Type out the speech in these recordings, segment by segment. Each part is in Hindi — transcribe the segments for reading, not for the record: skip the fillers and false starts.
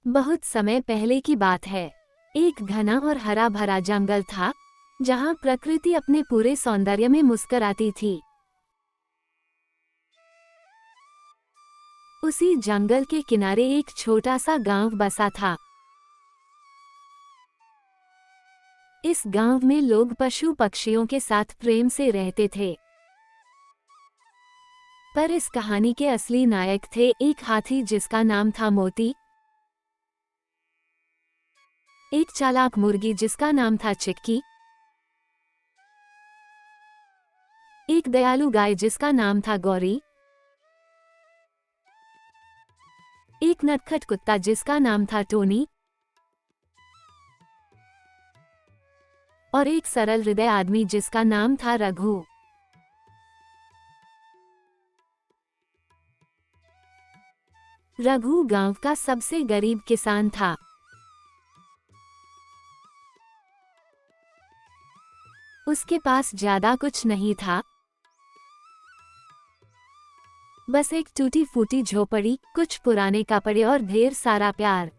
बहुत समय पहले की बात है। एक घना और हरा भरा जंगल था, जहाँ प्रकृति अपने पूरे सौंदर्य में मुस्कुराती थी। उसी जंगल के किनारे एक छोटा सा गांव बसा था। इस गांव में लोग पशु पक्षियों के साथ प्रेम से रहते थे। पर इस कहानी के असली नायक थे एक हाथी जिसका नाम था मोती, एक चालाक मुर्गी जिसका नाम था चिक्की, एक दयालु गाय जिसका नाम था गौरी, एक नटखट कुत्ता जिसका नाम था टोनी, और एक सरल हृदय आदमी जिसका नाम था रघु। रघु गांव का सबसे गरीब किसान था। उसके पास ज्यादा कुछ नहीं था, बस एक टूटी फूटी झोपड़ी, कुछ पुराने कपड़े और ढेर सारा प्यार।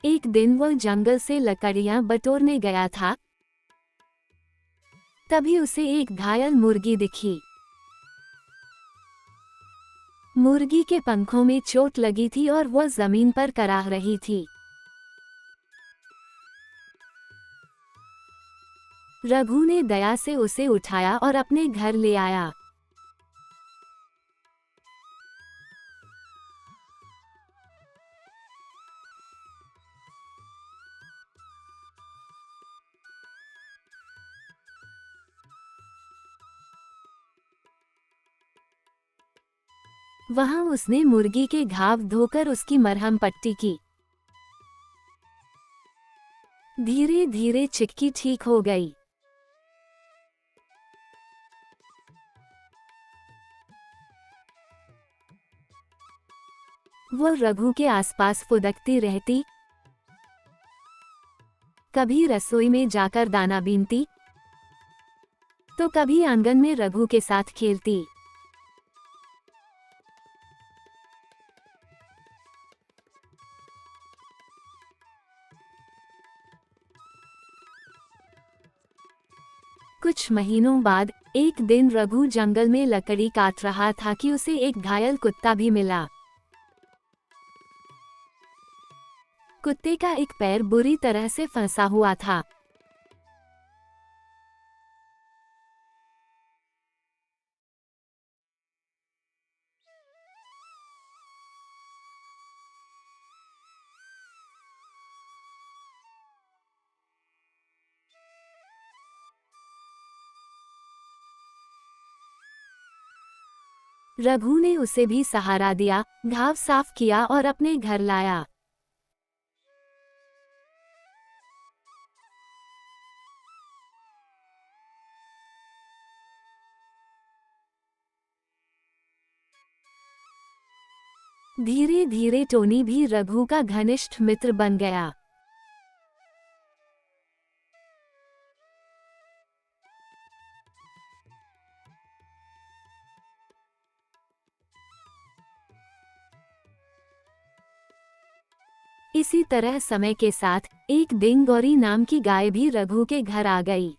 एक दिन वह जंगल से लकड़ियां बटोरने गया था, तभी उसे एक घायल मुर्गी दिखी। मुर्गी के पंखों में चोट लगी थी और वह जमीन पर कराह रही थी। रघु ने दया से उसे उठाया और अपने घर ले आया। वहां उसने मुर्गी के घाव धोकर उसकी मरहम पट्टी की। धीरे धीरे चिक्की ठीक हो गई। वह रघु के आसपास फुदकती रहती, कभी रसोई में जाकर दाना बीनती, तो कभी आंगन में रघु के साथ खेलती। कुछ महीनों बाद एक दिन रघु जंगल में लकड़ी काट रहा था कि उसे एक घायल कुत्ता भी मिला। कुत्ते का एक पैर बुरी तरह से फंसा हुआ था। रघु ने उसे भी सहारा दिया, घाव साफ किया और अपने घर लाया। धीरे धीरे टोनी भी रघु का घनिष्ठ मित्र बन गया। इसी तरह समय के साथ एक दिन गौरी नाम की गाय भी रघु के घर आ गई।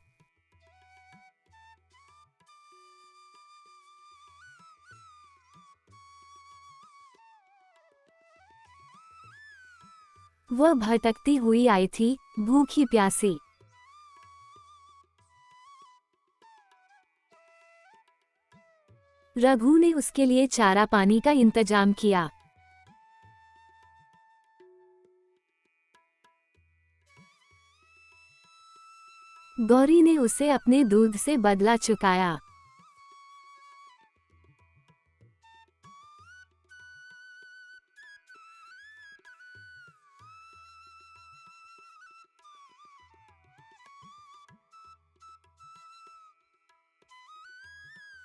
वह भटकती हुई आई थी, भूखी प्यासी। रघु ने उसके लिए चारा पानी का इंतजाम किया। गौरी ने उसे अपने दूध से बदला चुकाया।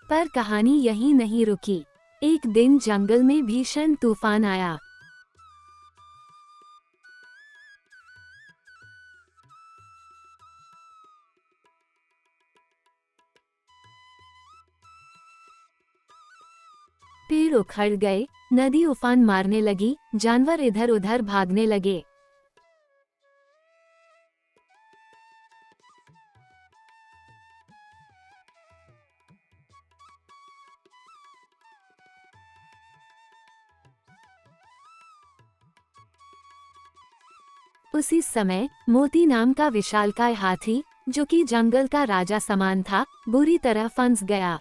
पर कहानी यहीं नहीं रुकी। एक दिन जंगल में भीषण तूफान आया। पेड़ उखड़ गए, नदी उफान मारने लगी, जानवर इधर उधर भागने लगे। उसी समय मोती नाम का विशालकाय हाथी, जो कि जंगल का राजा समान था, बुरी तरह फंस गया।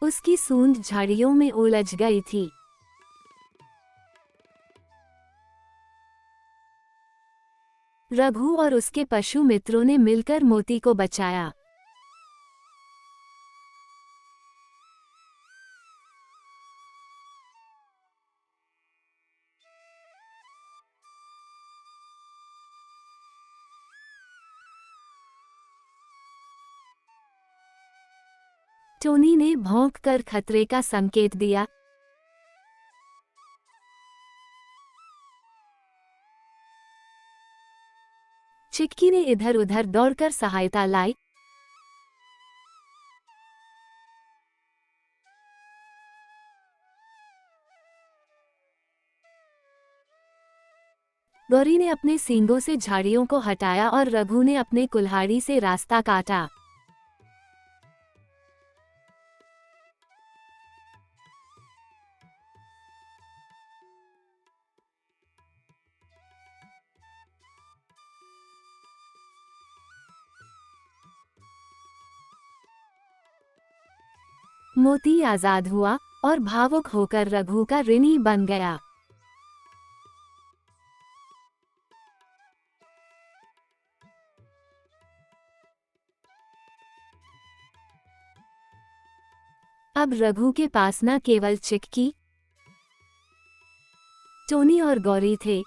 उसकी सूंड झाड़ियों में उलझ गई थी। रघु और उसके पशु मित्रों ने मिलकर मोती को बचाया। टोनी ने भौंक कर खतरे का संकेत दिया। चिक्की ने इधर उधर दौड़कर सहायता लाई। गौरी ने अपने सींगों से झाड़ियों को हटाया और रघु ने अपने कुल्हाड़ी से रास्ता काटा। मोती आजाद हुआ और भावुक होकर रघु का ऋणी बन गया। अब रघु के पास न केवल चिक्की, टोनी और गौरी थे,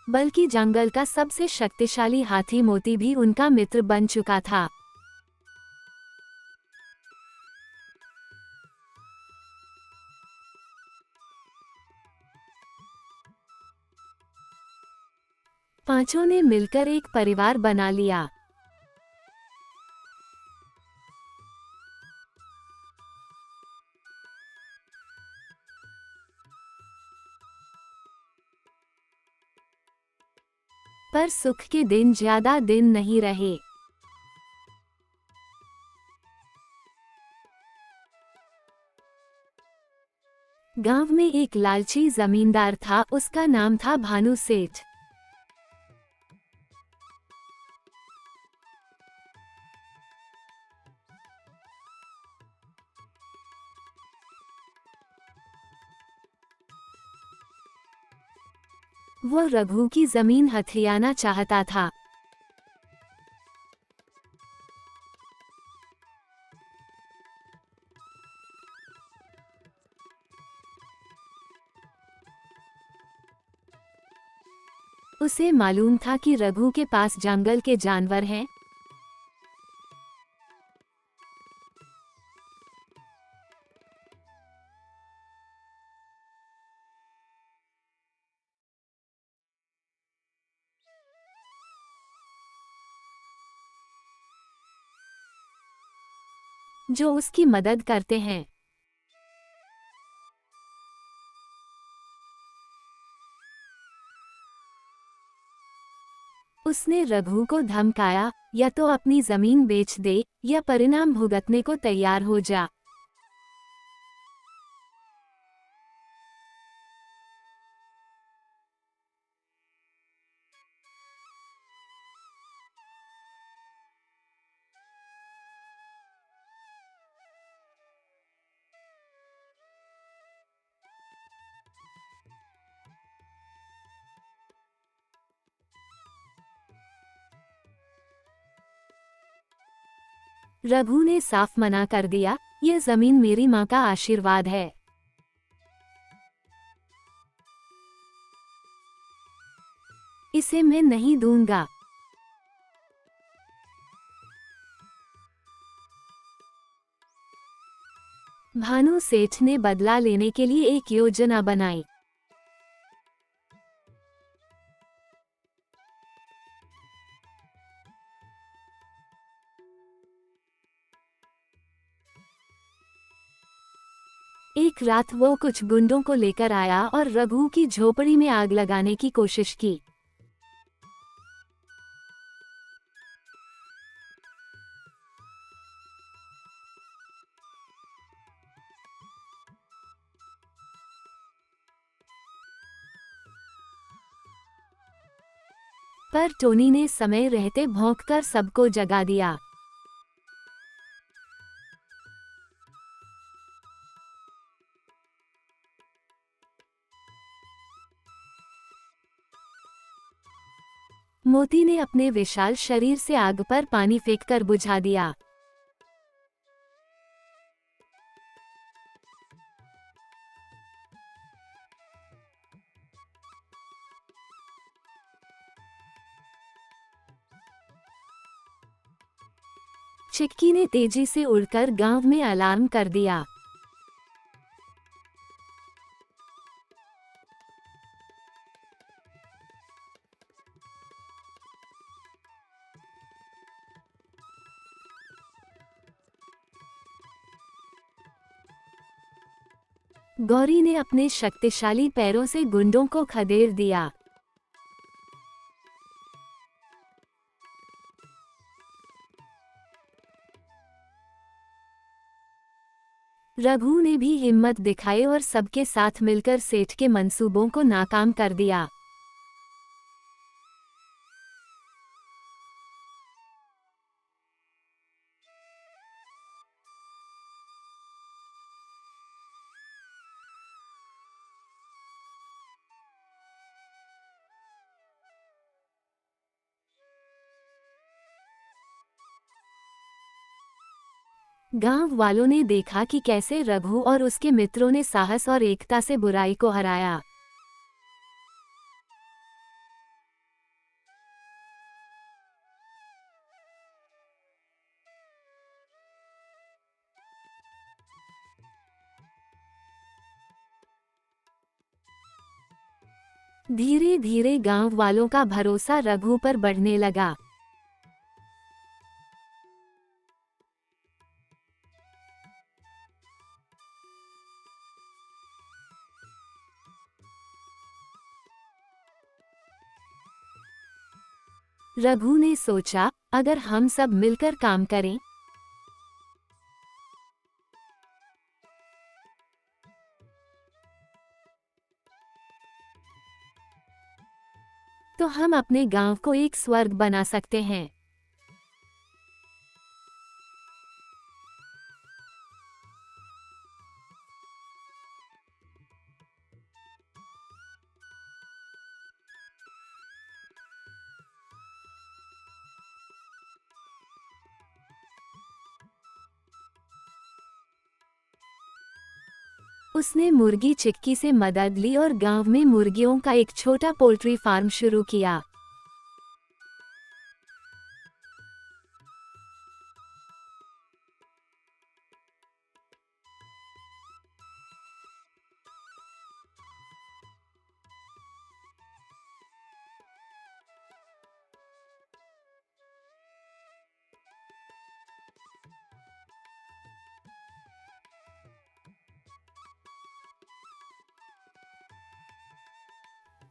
बल्कि जंगल का सबसे शक्तिशाली हाथी मोती भी उनका मित्र बन चुका था। पांचों ने मिलकर एक परिवार बना लिया। पर सुख के दिन ज्यादा दिन नहीं रहे। गांव में एक लालची जमींदार था, उसका नाम था भानु सेठ। वो रघु की जमीन हथियाना चाहता था। उसे मालूम था कि रघु के पास जंगल के जानवर हैं। जो उसकी मदद करते हैं। उसने रघु को धमकाया, या तो अपनी जमीन बेच दे या परिणाम भुगतने को तैयार हो जा। रघु ने साफ मना कर दिया, यह जमीन मेरी माँ का आशीर्वाद है। इसे मैं नहीं दूंगा। भानु सेठ ने बदला लेने के लिए एक योजना बनाई। एक रात वो कुछ गुंडों को लेकर आया और रघु की झोपड़ी में आग लगाने की कोशिश की। पर टोनी ने समय रहते भौंककर सबको जगा दिया। मोती ने अपने विशाल शरीर से आग पर पानी फेंककर बुझा दिया। चिक्की ने तेजी से उड़कर गांव में अलार्म कर दिया। गौरी ने अपने शक्तिशाली पैरों से गुंडों को खदेड़ दिया। रघु ने भी हिम्मत दिखाई और सबके साथ मिलकर सेठ के मंसूबों को नाकाम कर दिया। गांव वालों ने देखा कि कैसे रघु और उसके मित्रों ने साहस और एकता से बुराई को हराया। धीरे धीरे गांव वालों का भरोसा रघु पर बढ़ने लगा। रघु ने सोचा, अगर हम सब मिलकर काम करें तो हम अपने गांव को एक स्वर्ग बना सकते हैं। उसने मुर्गी चिक्की से मदद ली और गांव में मुर्गियों का एक छोटा पोल्ट्री फार्म शुरू किया।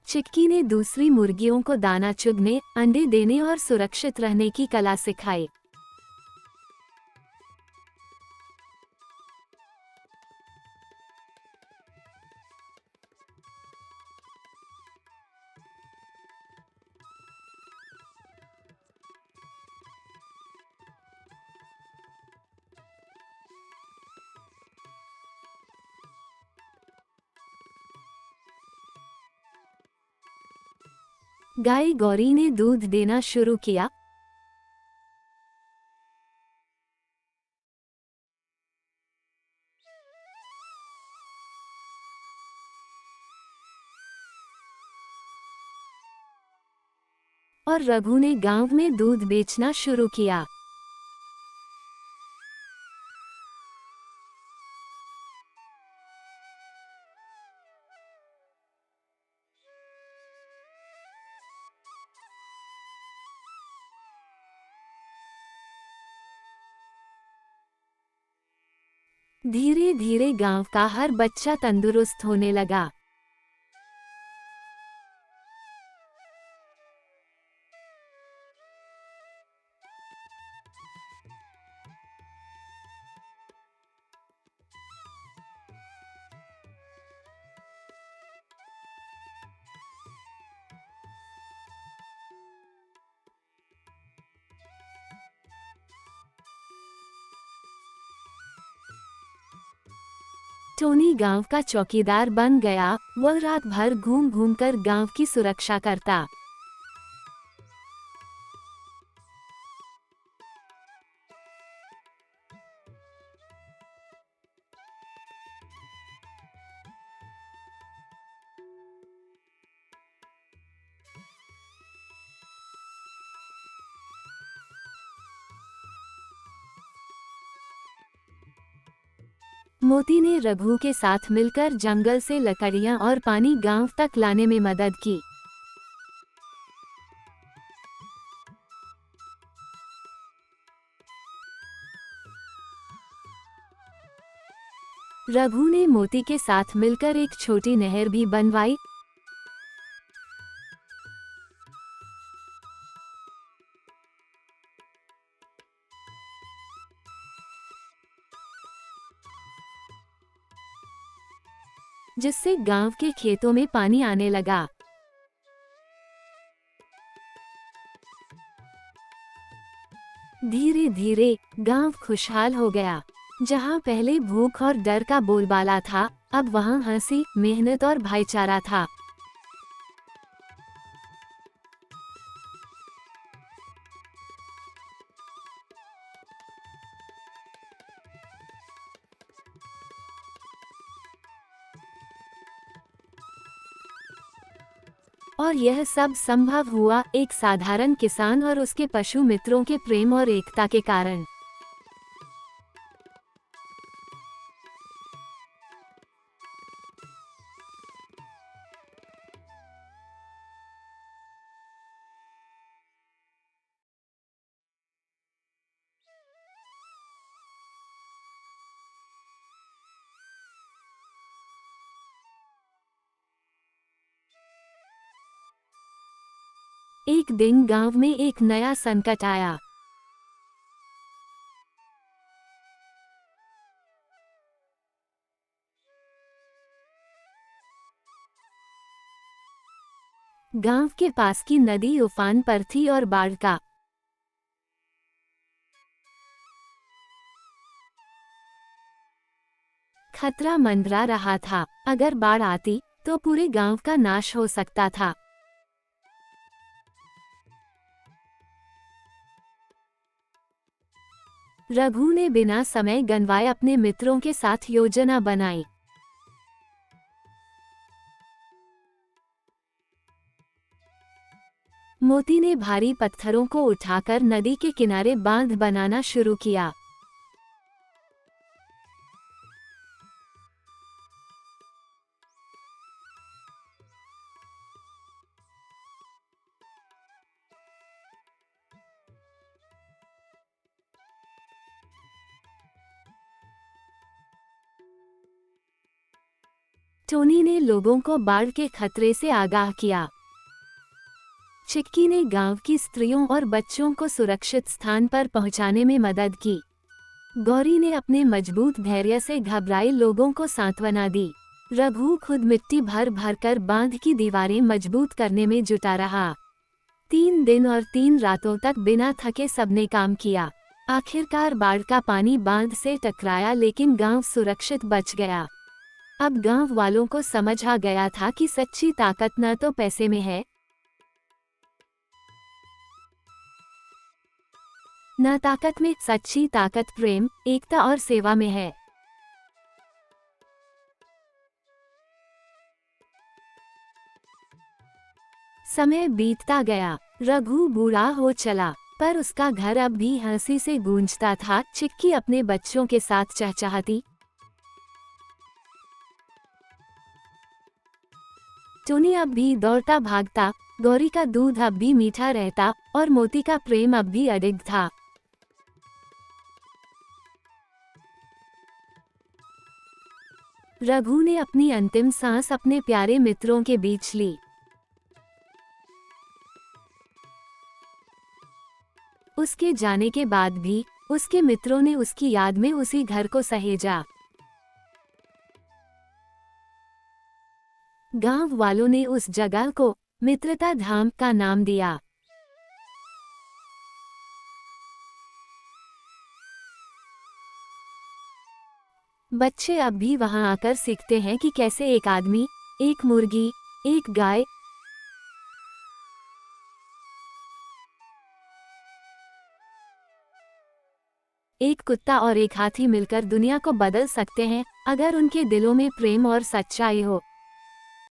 चिक्की ने दूसरी मुर्गियों को दाना चुगने, अंडे देने और सुरक्षित रहने की कला सिखाई। गाय गौरी ने दूध देना शुरू किया। और रघु ने गांव में दूध बेचना शुरू किया। धीरे धीरे गांव का हर बच्चा तंदुरुस्त होने लगा। टोनी गांव का चौकीदार बन गया। वह रात भर घूम घूम कर गांव की सुरक्षा करता। मोती ने रघु के साथ मिलकर जंगल से लकड़ियां और पानी गांव तक लाने में मदद की। रघु ने मोती के साथ मिलकर एक छोटी नहर भी बनवाई। जिससे गांव के खेतों में पानी आने लगा। धीरे धीरे गांव खुशहाल हो गया। जहां पहले भूख और डर का बोलबाला था, अब वहां हंसी, मेहनत और भाईचारा था। और यह सब संभव हुआ एक साधारण किसान और उसके पशु मित्रों के प्रेम और एकता के कारण। एक दिन गांव में एक नया संकट आया। गांव के पास की नदी उफान पर थी और बाढ़ का खतरा मंडरा रहा था। अगर बाढ़ आती तो पूरे गांव का नाश हो सकता था। रघु ने बिना समय गंवाए अपने मित्रों के साथ योजना बनाई। मोती ने भारी पत्थरों को उठाकर नदी के किनारे बांध बनाना शुरू किया। टोनी ने लोगों को बाढ़ के खतरे से आगाह किया। चिक्की ने गांव की स्त्रियों और बच्चों को सुरक्षित स्थान पर पहुंचाने में मदद की। गौरी ने अपने मजबूत धैर्य से घबराए लोगों को सांत्वना दी। रघु खुद मिट्टी भर भर कर बांध की दीवारें मजबूत करने में जुटा रहा। 3 दिन और 3 रातों तक बिना थके सबने काम किया। आखिरकार बाढ़ का पानी बांध से टकराया, लेकिन गांव सुरक्षित बच गया। अब गांव वालों को समझ आ गया था कि सच्ची ताकत न तो पैसे में है, न ताकत में। सच्ची ताकत प्रेम, एकता और सेवा में है। समय बीतता गया। रघु बूढ़ा हो चला, पर उसका घर अब भी हंसी से गूंजता था। चिक्की अपने बच्चों के साथ चहचहाती। टोनी अब भी दौड़ता भागता। गौरी का दूध अब भी मीठा रहता और मोती का प्रेम अब भी अडिग था। रघु ने अपनी अंतिम सांस अपने प्यारे मित्रों के बीच ली। उसके जाने के बाद भी उसके मित्रों ने उसकी याद में उसी घर को सहेजा। गांव वालों ने उस जगह को मित्रता धाम का नाम दिया। बच्चे अब भी वहां आकर सीखते हैं कि कैसे एक आदमी, एक मुर्गी, एक गाय, एक कुत्ता और एक हाथी मिलकर दुनिया को बदल सकते हैं, अगर उनके दिलों में प्रेम और सच्चाई हो।